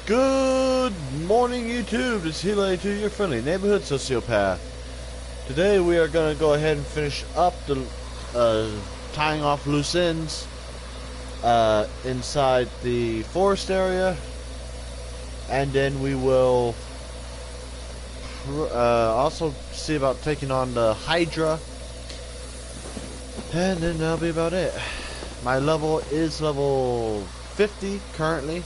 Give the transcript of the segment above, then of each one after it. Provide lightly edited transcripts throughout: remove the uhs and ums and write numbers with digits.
Good morning, YouTube. This is heilo82's, your friendly neighborhood sociopath. Today we are going to go ahead and finish up the tying off loose ends inside the forest area, and then we will also see about taking on the Hydra, and then that'll be about it. My level is level 50 currently.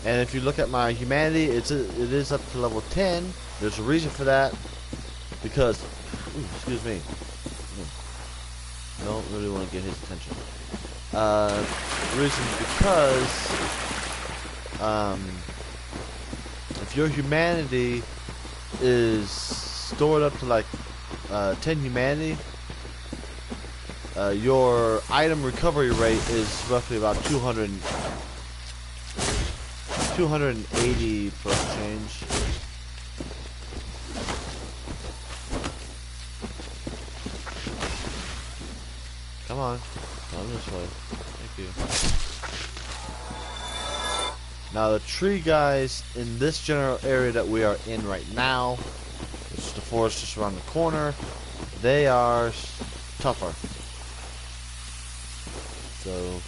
And if you look at my humanity, it is up to level 10. There's a reason for that, because, excuse me, don't really want to get his attention. The reason is because, if your humanity is stored up to like 10 humanity, your item recovery rate is roughly about 280 plus change. Come on, come this way. Thank you. Now the tree guys in this general area that we are in right now, which is the forest just around the corner, they are tougher. So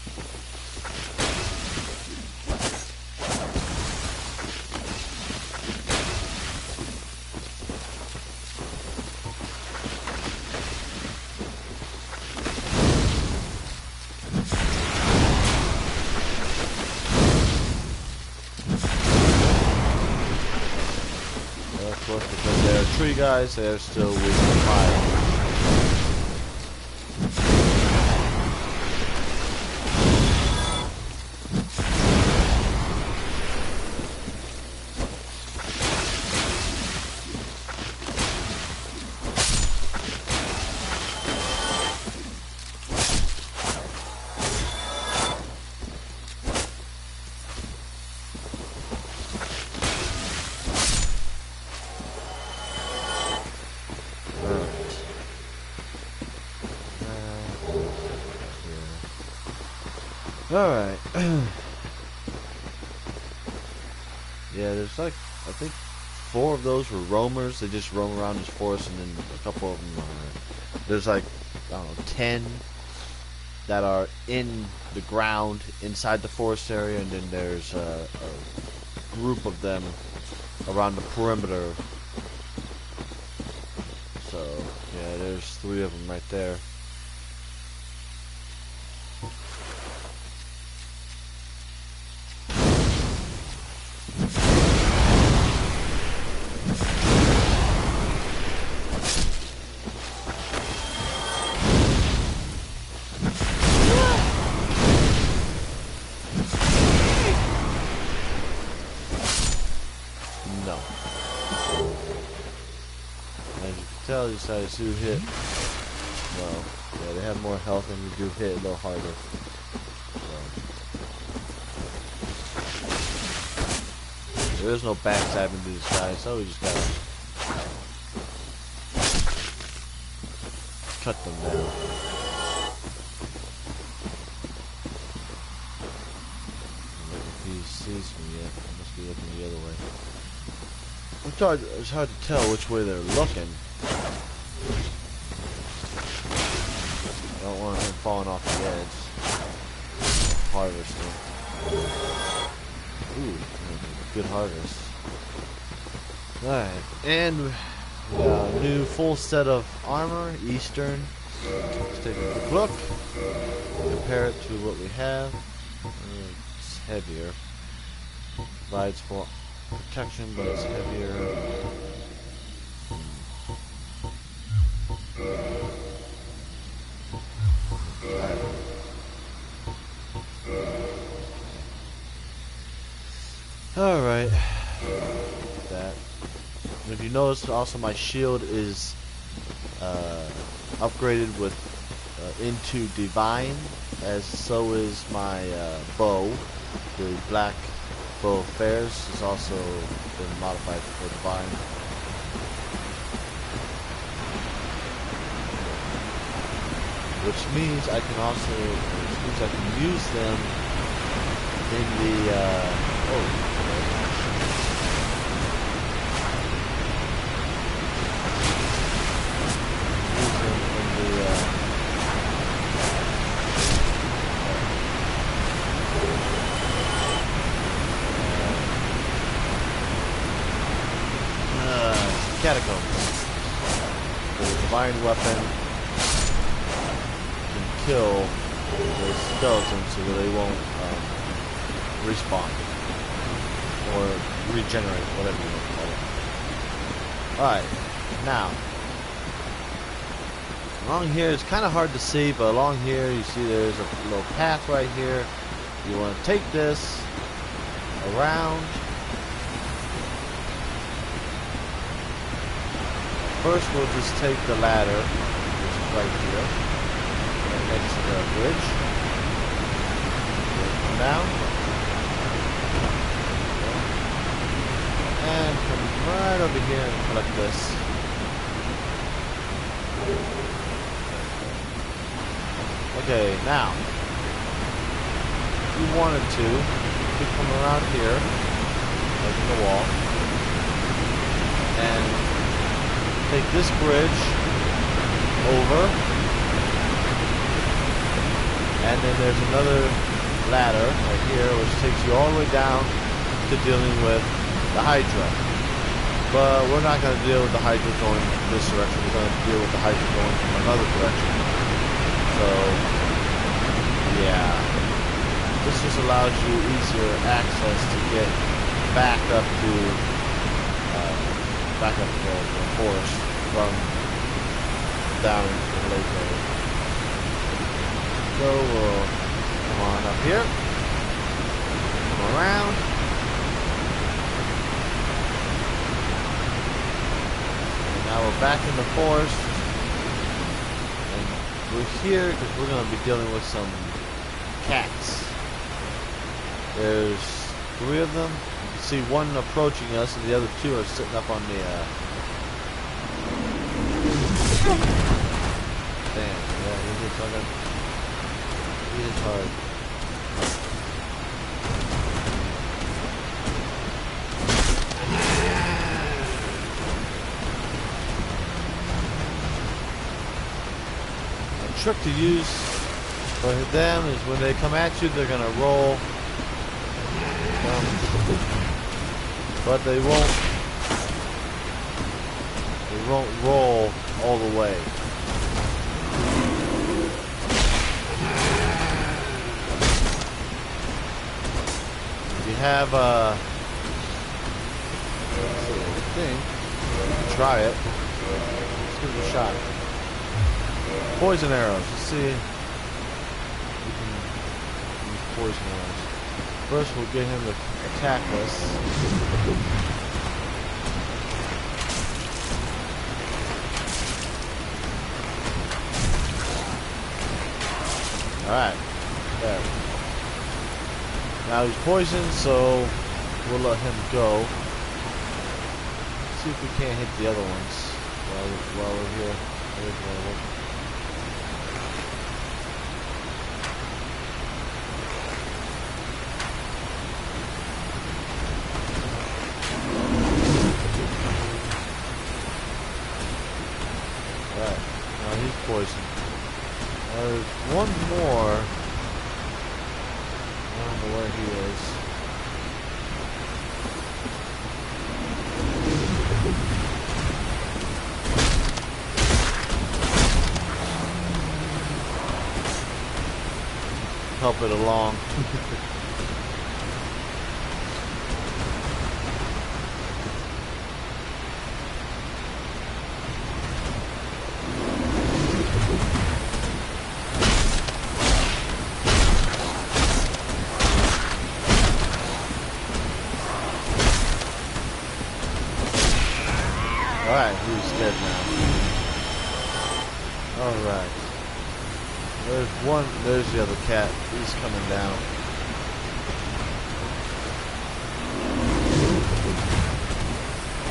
because they're tree guys, they're still weak to fire. Alright. Yeah, there's like, I think 4 of those were roamers. They just roam around this forest, and then a couple of them are, there's like, I don't know, 10 that are in the ground inside the forest area, and then there's a group of them around the perimeter. So, yeah, there's 3 of them right there. You decided to hit. Well, yeah, they have more health and you do hit a little harder. So. There is no backstabbing to these guys, so we just gotta cut them down. If he sees me yet, he must be looking the other way. It's hard to tell which way they're looking. I don't want him falling off the edge. Harvesting. Ooh, good harvest. Alright, and we got a new full set of armor, Eastern. Let's take a quick look. Compare it to what we have. It's heavier. Provides for protection, but it's heavier. Alright, that. And if you notice, also my shield is upgraded with into Divine, as so is my bow. The black bow of Fairs has also been modified for Divine. Which means I can use them in the catacombs. The divine weapon can kill the skeletons so that they won't respawn or regenerate, whatever you want to call it. Alright, now along here it's kind of hard to see, but along here you see there's a little path right here. You want to take this around. First we'll just take the ladder, which is right here, right next to the bridge. Come down. And come right over here and collect this. Okay, now, if you wanted to, you could come around here, like in the wall, and take this bridge over, and then there's another ladder right here which takes you all the way down to dealing with the Hydra. But we're not going to deal with the Hydra going this direction, we're going to deal with the Hydra going from another direction. So, yeah, this just allows you easier access to get back up to the forest from down into the lake area. So we'll come on up here, come around, and now we're back in the forest, and we're here because we're going to be dealing with some cats. There's 3 of them. You can see one approaching us, and the other 2 are sitting up on the damn, yeah, he hits hard. He hits hard. A trick to use for them is when they come at you, they're gonna roll. But they won't roll all the way. If you have I think, try it. Let's give it a shot. Poison arrows. Let's see if we can use poison arrows. First we'll get him to attack us. Alright, there. Now he's poisoned, so we'll let him go. Let's see if we can't hit the other ones while we're here. Alright, now he's poisoned. There's one more. I don't know where he is. Help it along. Alright, he's dead now. Alright. There's the other cat. He's coming down.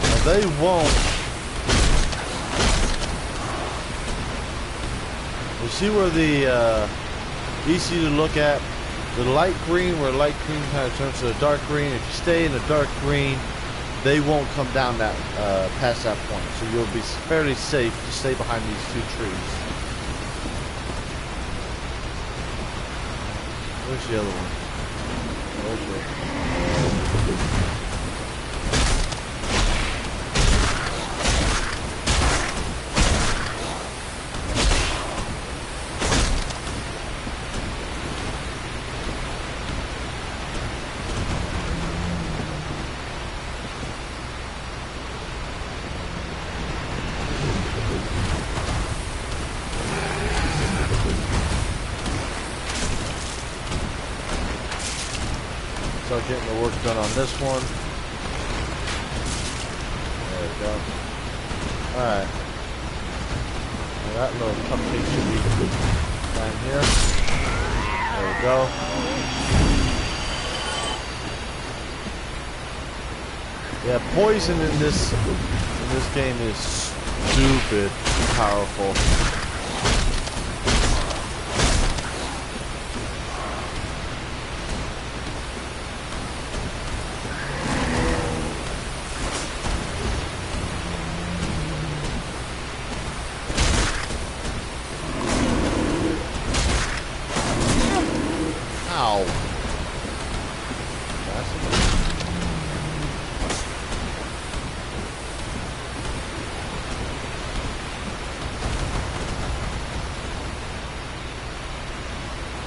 Now they won't. You see where the, easy to look at, the light green, where light green kind of turns to a dark green. If you stay in the dark green, they won't come down that past that point, so you'll be fairly safe to stay behind these 2 trees. Where's the other one? Okay. getting the work done on this one. There we go. Alright. That little cupcake should be down here. There we go. Yeah, poison in this game is stupid powerful. Ow.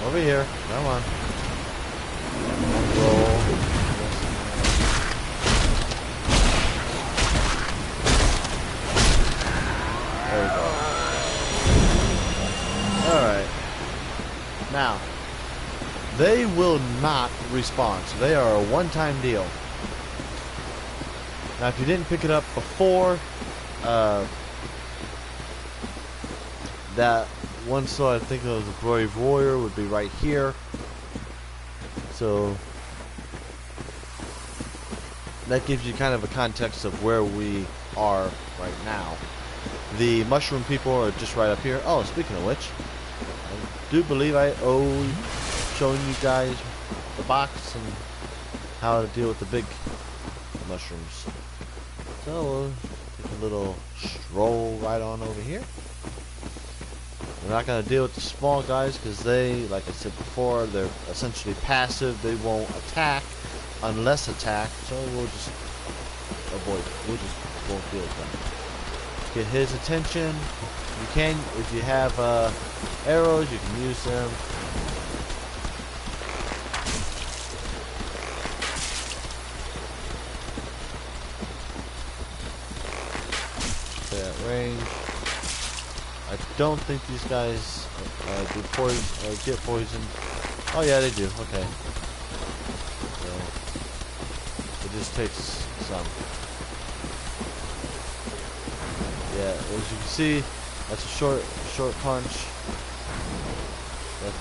Over here. Come on. Roll. There we go. Alright. Now, they will not respawn, so they are a one-time deal. Now, if you didn't pick it up before, that one slot, I think it was the Brave Warrior, would be right here. So that gives you kind of a context of where we are right now. The mushroom people are just right up here. Oh, speaking of which, I do believe I owe showing you guys the box and how to deal with the big mushrooms. So we'll take a little stroll right on over here. We're not going to deal with the small guys because they, like I said before, they're essentially passive. They won't attack unless attacked, so we'll just avoid it. We won't deal with them. Get his attention. You can, if you have arrows, you can use them. That range. I don't think these guys do poison, get poisoned. Oh yeah, they do. Okay. So it just takes some. Yeah, as you can see, that's a short punch. That's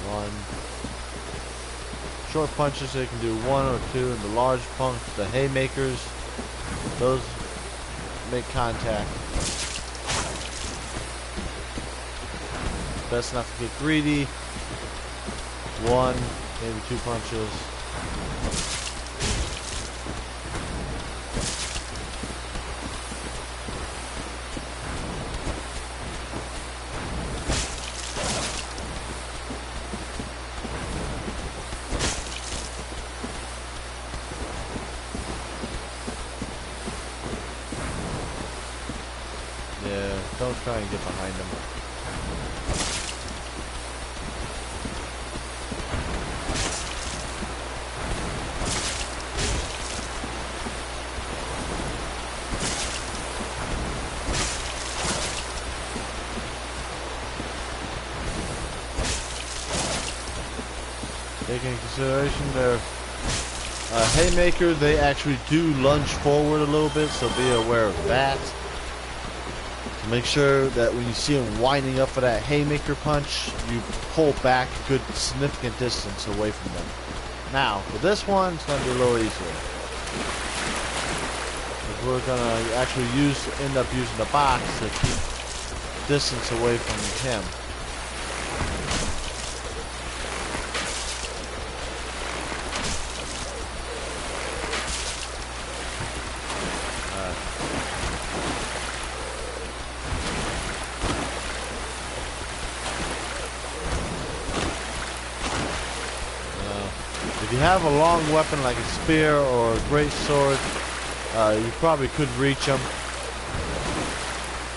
one. Short punches, they can do one or two, and the large punch, the haymakers, those make contact. Best not to get greedy. One, maybe two punches. Yeah, don't try and get behind them. Taking into consideration their haymaker, they actually do lunge forward a little bit, so be aware of that. Make sure that when you see them winding up for that haymaker punch, you pull back a good significant distance away from them. Now, for this one, it's going to be a little easier. We're going to actually end up using the box to keep distance away from him. If you have a long weapon like a spear or a great sword, you probably could reach them.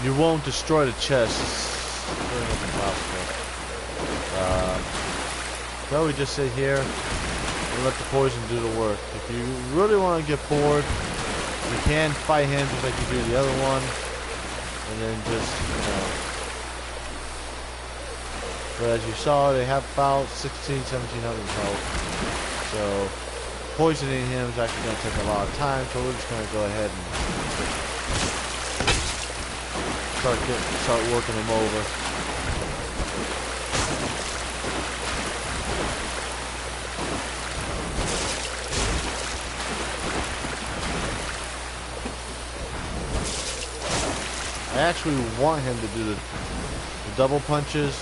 You won't destroy the chest. It's really not impossible. So we just sit here and let the poison do the work. If you really want to get bored, you can fight him just like you do the other one, and then just, But as you saw, they have about 1700 health. So poisoning him is actually going to take a lot of time. So we're just going to go ahead and start working him over. I actually want him to do the double punches.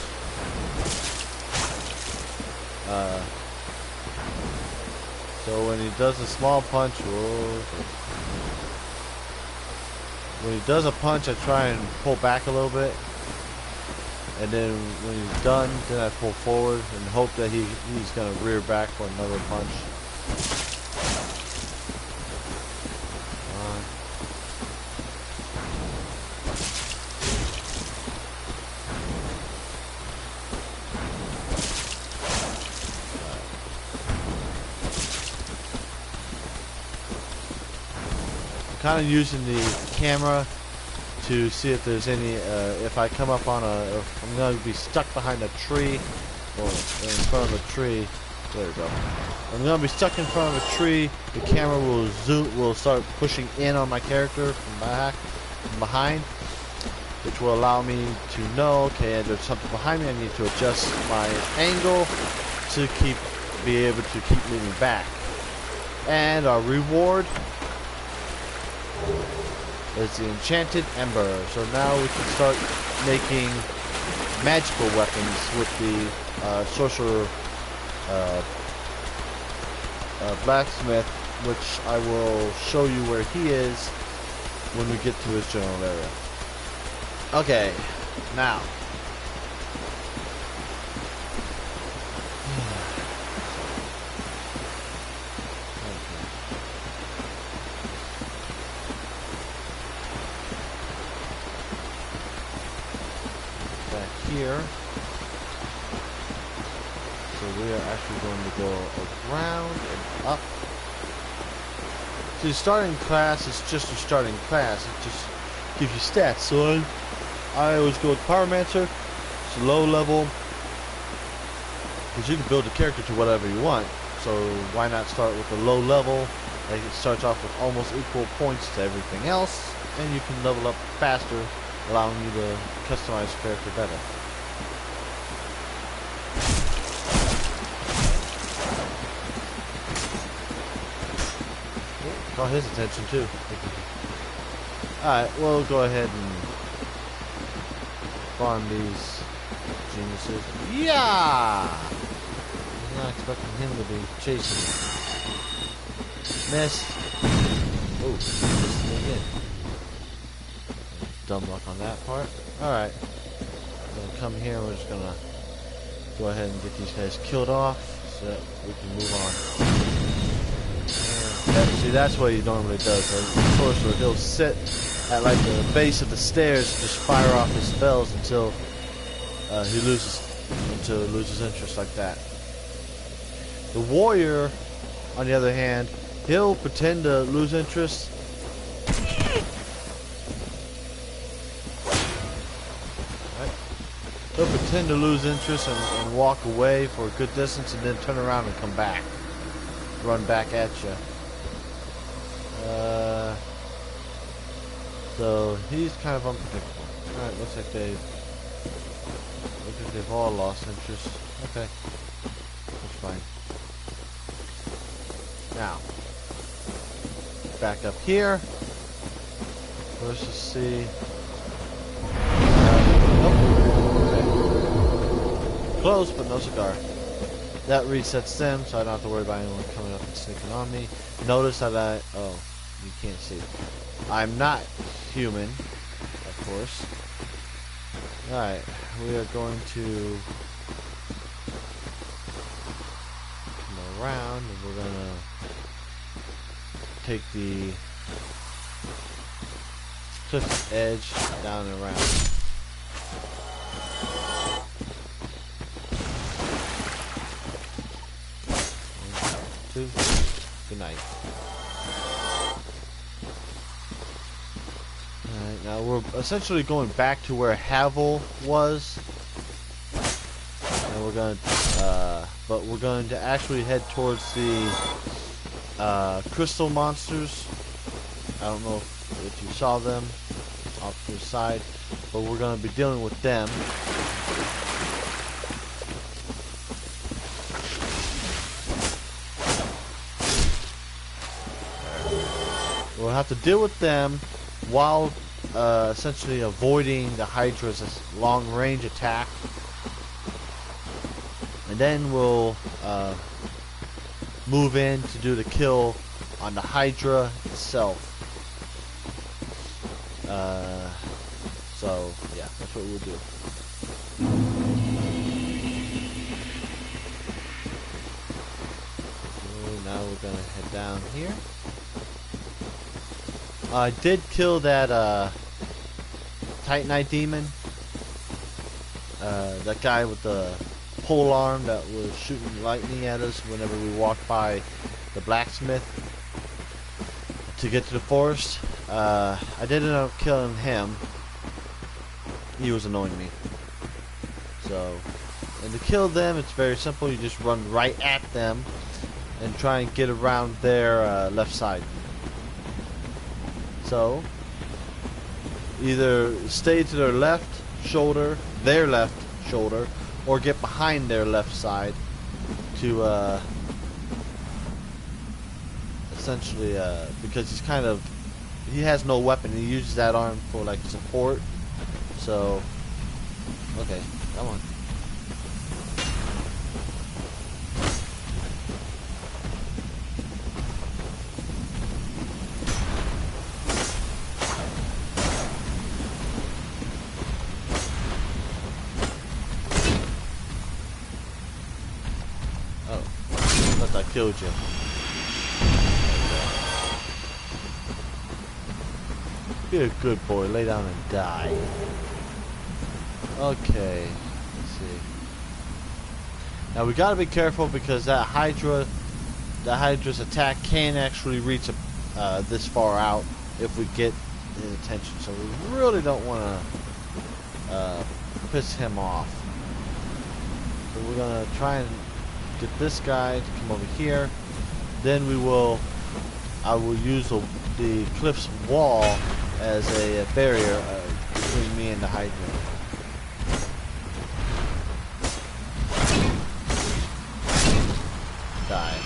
So when he does a small punch, when he does a punch, I try and pull back a little bit, and then when he's done, then I pull forward and hope that he's gonna rear back for another punch. Kind of using the camera to see if there's any, if I come up on if I'm going to be stuck behind a tree, or in front of a tree. There we go. I'm going to be stuck in front of a tree. The camera will start pushing in on my character from behind, which will allow me to know, okay, there's something behind me. I need to adjust my angle to be able to keep moving back. And our reward is the enchanted ember. So now we can start making magical weapons with the sorcerer blacksmith, which I will show you where he is when we get to his general area. Okay, now here. So we are actually going to go around and up. So your starting class is just your starting class. It just gives you stats. So I always go with Pyromancer. It's low level, because you can build a character to whatever you want. So why not start with a low level? Like it starts off with almost equal points to everything else, and you can level up faster, allowing you to customize your character better. Call his attention too. Alright, we'll go ahead and farm these geniuses. Yeah! I'm not expecting him to be chasing me. Miss. Oh, missed me again. Dumb luck on that part. Alright. Gonna come here, we're just gonna go ahead and get these guys killed off so that we can move on. See, that's what he normally does. The sorcerer, he'll sit at like the base of the stairs and just fire off his spells until he loses interest like that. The warrior, on the other hand, he'll pretend to lose interest. He'll pretend to lose interest and walk away for a good distance and then turn around and come back. Run back at you. So he's kind of unpredictable. Alright, looks like they've all lost interest. Okay. That's fine. Now, back up here. Let's just see. Nope. Okay. Close, but no cigar. That resets them, so I don't have to worry about anyone coming up and sneaking on me. Notice that oh, you can't see. I'm not human, of course. Alright, we are going to come around, and we're gonna take the cliff edge down and around. Good night. Alright, now we're essentially going back to where Havel was. we're going to actually head towards the crystal monsters. I don't know if you saw them off to the side, but we're going to be dealing with them. We'll have to deal with them while essentially avoiding the Hydra's long-range attack, and then we'll move in to do the kill on the Hydra itself. So yeah, that's what we'll do. So now we're gonna head down here. I did kill that Titanite demon. That guy with the pole arm that was shooting lightning at us whenever we walked by the blacksmith to get to the forest. I did end up killing him. He was annoying me. So, and to kill them, it's very simple. You just run right at them and try and get around their left side. So, either stay to their left shoulder, or get behind their left side to essentially, because he has no weapon. He uses that arm for like support. So, okay, come on. I killed you. Be a good boy, lay down and die. Okay, let's see. Now we gotta be careful because that Hydra's attack can actually reach this far out if we get his attention. So we really don't want to piss him off. So we're gonna try and get this guy to come over here. Then I will use the cliff's wall as a barrier between me and the Hydra. Die.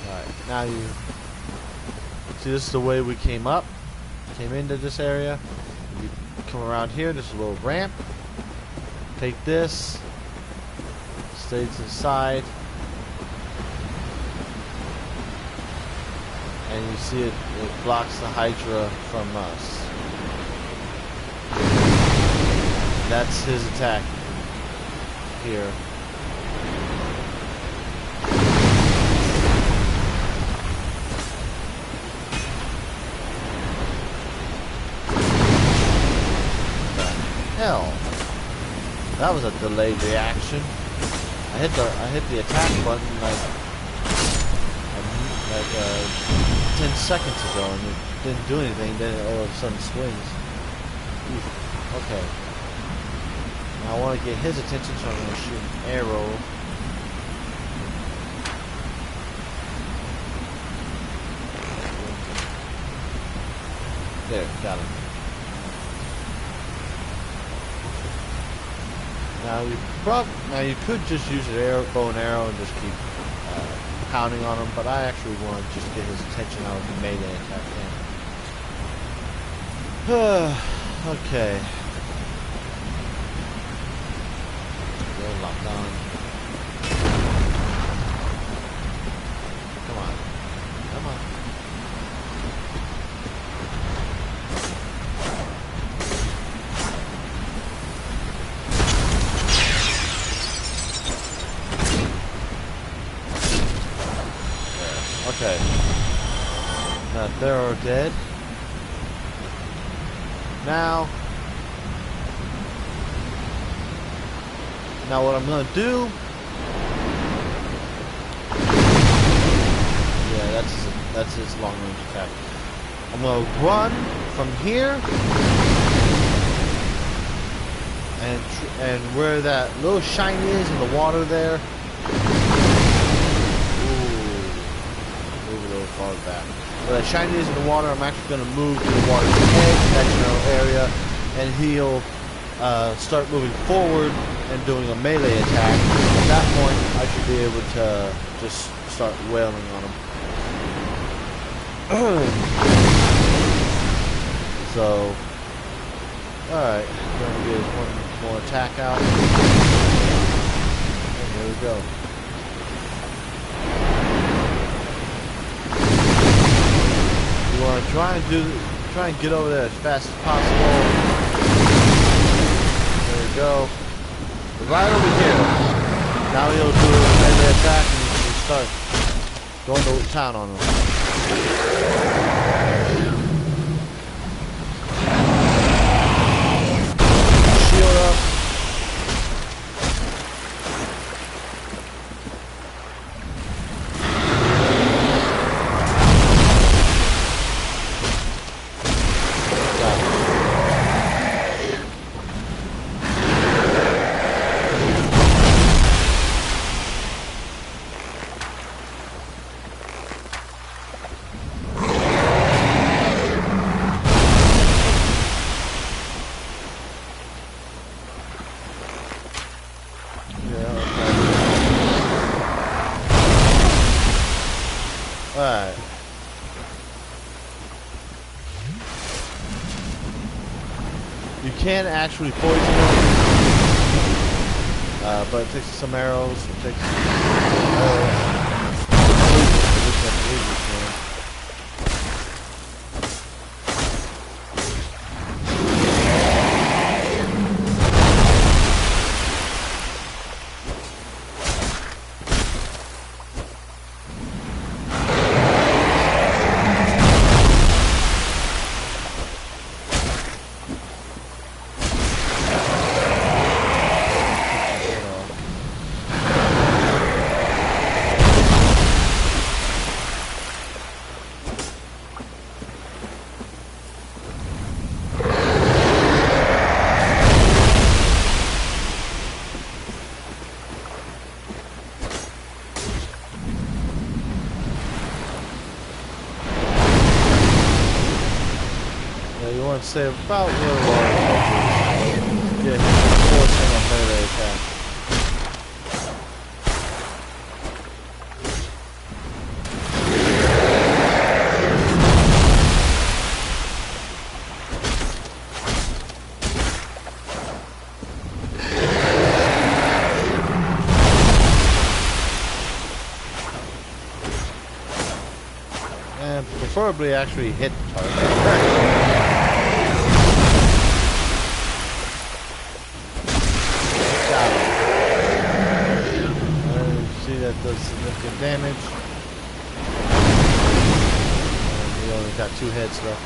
Alright, now you see, this is the way we came into this area. You come around here, there's a little ramp. Take this. Stay to the side, and you see it blocks the Hydra from us. That's his attack here. What the hell? That was a delayed reaction. I hit the attack button like 10 seconds ago, and it didn't do anything. Then it all of a sudden swings. Okay. Now I want to get his attention, so I'm going to shoot an arrow. There, got him. Now you could just use an bow and arrow and just keep pounding on him, but I actually want to just get his attention out of the melee attack then. Okay. Go locked on. Come on. Come on. Okay. Now they're dead. Now what I'm gonna do? Yeah, that's his long range attack. I'm gonna run from here and where that little shiny is in the water there. Ooh, move a little far back. Where that shiny is in the water, I'm actually going to move to the water's edge, that general area, and he'll start moving forward and doing a melee attack. At that point, I should be able to just start wailing on him. So, alright, gonna get one more attack out. And here we go. You wanna try and get over there as fast as possible. There we go. Right over here. Now he'll do a melee attack and you can start going to town on him. Shield up. Alright. You can actually poison them, but it takes some arrows, it takes you want to stay about where the water touches. Get forcing a melee attack. And preferably actually hit the target. That does significant damage. And we only got 2 heads left.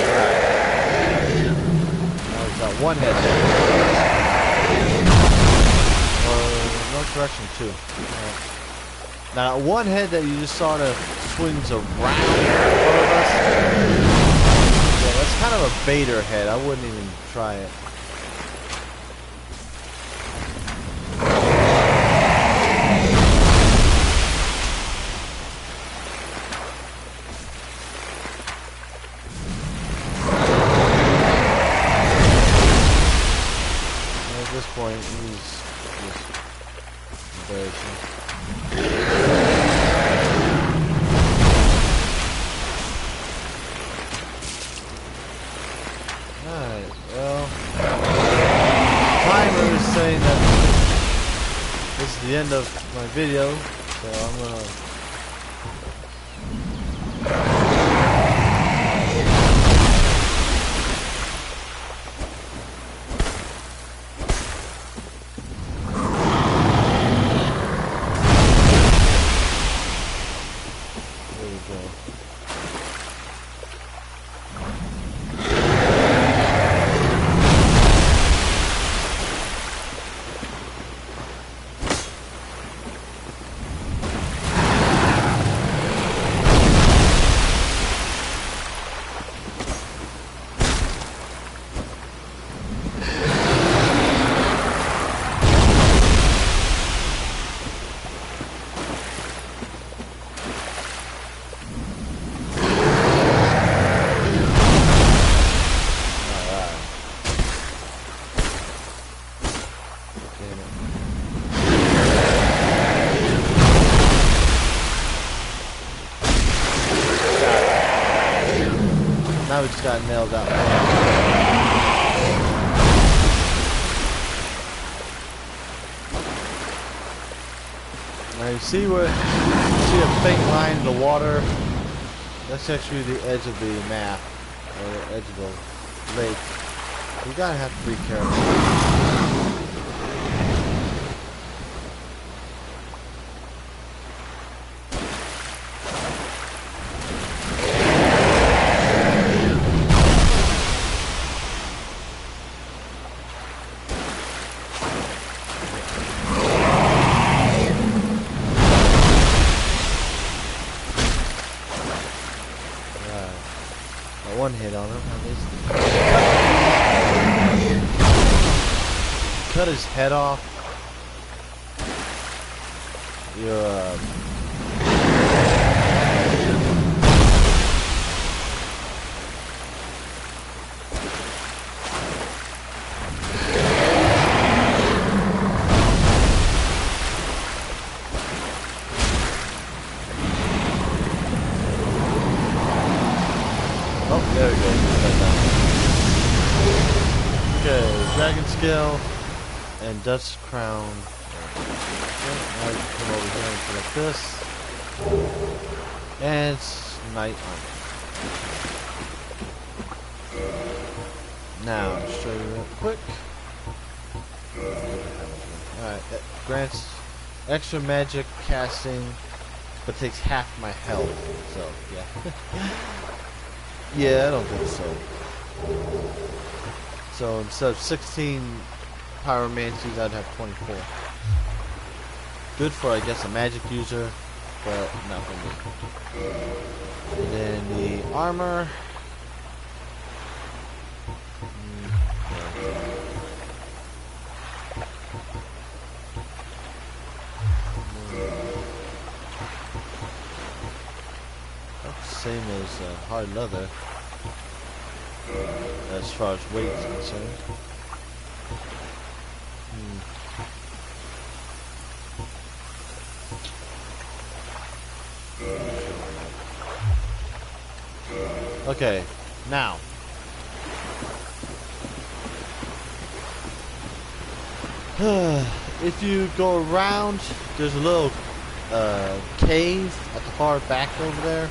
Alright. Now we've got 1 head left. Direction 2. Right. Now, 1 head that you just saw that swings around in front of us. Yeah, that's kind of a baiter head. I wouldn't even try it. And at this point, he's just embarrassing. Alright, well, timer is saying that this is the end of my video, so I'm gonna Damn it. Now we just got nailed out. Now you see a faint line in the water? That's actually the edge of the map, or the edge of the lake. You gotta have to be careful. One hit on him, at least. Cut his head off. You're, oh, there we go. Okay, dragon skill and Dutch crown. Okay, now you can come over here and select this. And it's knight armor. Now, I'll show you real quick. Alright, that grants extra magic casting, but takes half my health. So, yeah. Yeah, I don't think so. So instead of 16 pyromancies, I'd have 24. Good for, I guess, a magic user, but not for me. And then the armor. Same as hard leather, as far as weight is concerned. Okay, now if you go around, there's a little cave at the far back over there.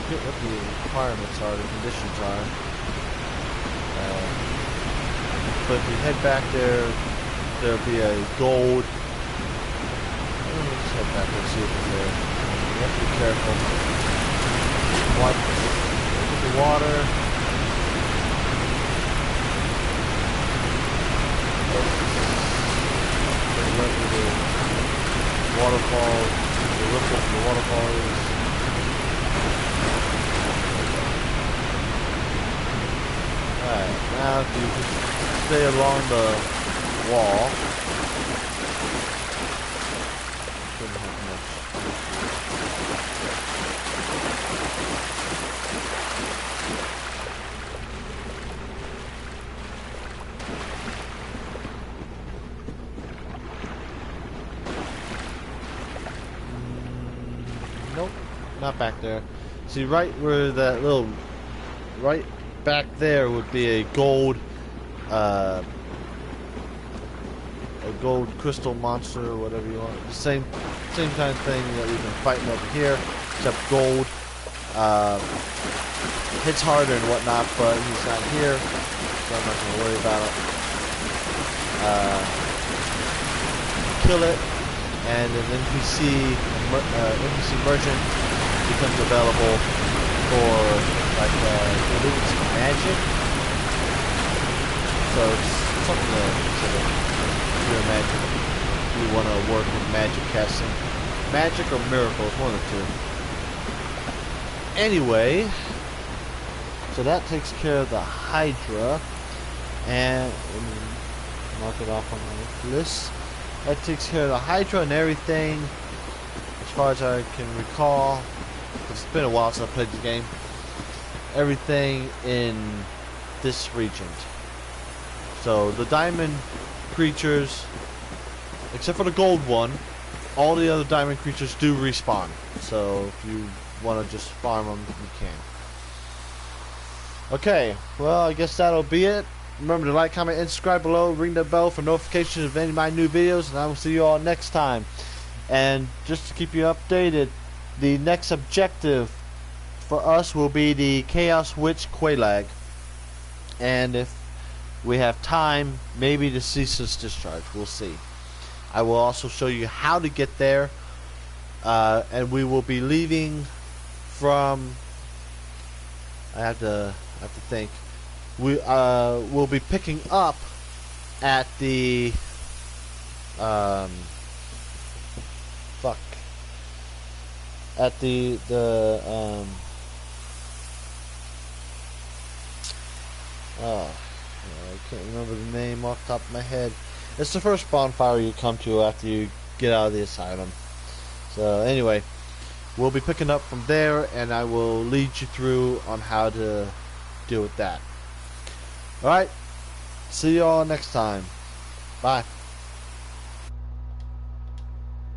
Forget what the requirements are, the conditions are. But if you head back there, there'll be a gold. Let's head back there and see if it's there. You have to be careful. Watch the water. Look at the waterfall. The ripple from the waterfall is. Alright, now if you just stay along the wall, shouldn't have much. Nope, not back there. See, right where that little, right back there would be a gold crystal monster or whatever you want. The same kind of thing that we've been fighting over here, except gold. Hits harder and whatnot, but he's not here, so I'm not going to worry about it. Kill it, and an NPC merchant becomes available for, like, I believe it's magic. So it's something to consider if you're a magic. You want to work with magic casting. Magic or miracles, one of the two. Anyway, so that takes care of the Hydra. And let me mark it off on my list. That takes care of the Hydra and everything, as far as I can recall. It's been a while since I played the game. Everything in this region. So the diamond creatures, except for the gold one, all the other diamond creatures do respawn. So if you want to just farm them, you can. Okay, well, I guess that'll be it. Remember to like, comment, and subscribe below. Ring the bell for notifications of any of my new videos, and I will see you all next time. And just to keep you updated, the next objective for us will be the Chaos Witch Quelaag. And if we have time, maybe the Ceaseless Discharge. We'll see. I will also show you how to get there. And we will be leaving from... I have to think. We will be picking up at the at the I can't remember the name off the top of my head. It's the first bonfire you come to after you get out of the asylum. So anyway, we'll be picking up from there, and I will lead you through on how to deal with that. Alright, see you all next time. Bye.